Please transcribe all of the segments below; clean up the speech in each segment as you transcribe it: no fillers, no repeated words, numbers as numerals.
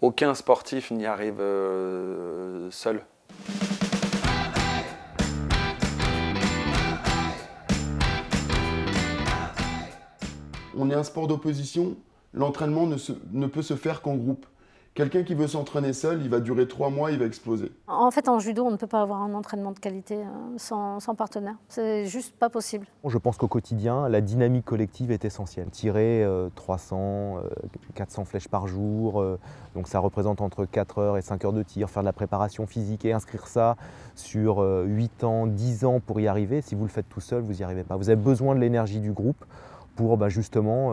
Aucun sportif n'y arrive seul. On est un sport d'opposition, l'entraînement ne peut se faire qu'en groupe. Quelqu'un qui veut s'entraîner seul, il va durer 3 mois, il va exploser. En fait, en judo, on ne peut pas avoir un entraînement de qualité sans partenaire. C'est juste pas possible. Je pense qu'au quotidien, la dynamique collective est essentielle. Tirer 300, 400 flèches par jour, donc ça représente entre 4 heures et 5 heures de tir, faire de la préparation physique et inscrire ça sur 8 ans, 10 ans pour y arriver. Si vous le faites tout seul, vous n'y arrivez pas. Vous avez besoin de l'énergie du groupe pour justement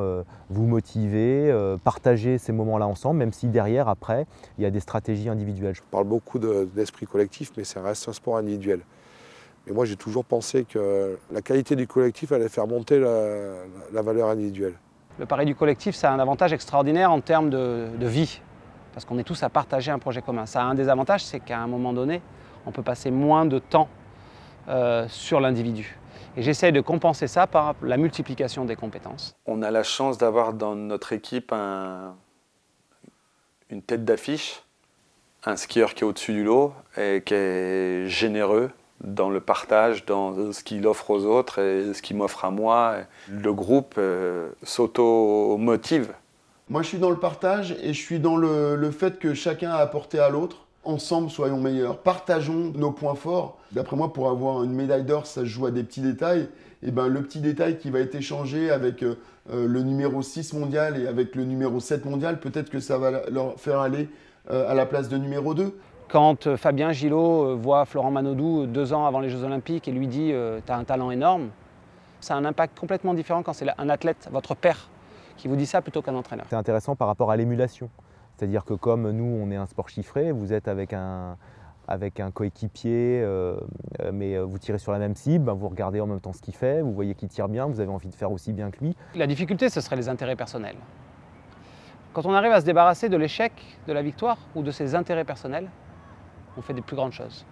vous motiver, partager ces moments-là ensemble, même si derrière, après, il y a des stratégies individuelles. Je parle beaucoup d'esprit collectif, mais ça reste un sport individuel. Et moi, j'ai toujours pensé que la qualité du collectif allait faire monter la valeur individuelle. Le pari du collectif, ça a un avantage extraordinaire en termes de vie, parce qu'on est tous à partager un projet commun. Ça a un désavantage, c'est qu'à un moment donné, on peut passer moins de temps sur l'individu. Et j'essaie de compenser ça par la multiplication des compétences. On a la chance d'avoir dans notre équipe une tête d'affiche, un skieur qui est au-dessus du lot et qui est généreux dans le partage, dans ce qu'il offre aux autres et ce qu'il m'offre à moi. Le groupe s'auto-motive. Moi, je suis dans le partage et je suis dans le fait que chacun a apporté à l'autre. Ensemble, soyons meilleurs, partageons nos points forts. D'après moi, pour avoir une médaille d'or, ça se joue à des petits détails. Et ben, le petit détail qui va être échangé avec le numéro 6 mondial et avec le numéro 7 mondial, peut-être que ça va leur faire aller à la place de numéro 2. Quand Fabien Gillot voit Florent Manodou 2 ans avant les Jeux Olympiques et lui dit « tu as un talent énorme », ça a un impact complètement différent quand c'est un athlète, votre père, qui vous dit ça plutôt qu'un entraîneur. C'est intéressant par rapport à l'émulation. C'est-à-dire que comme nous, on est un sport chiffré, vous êtes avec un coéquipier, mais vous tirez sur la même cible, vous regardez en même temps ce qu'il fait, vous voyez qu'il tire bien, vous avez envie de faire aussi bien que lui. La difficulté, ce serait les intérêts personnels. Quand on arrive à se débarrasser de l'échec, de la victoire ou de ses intérêts personnels, on fait des plus grandes choses.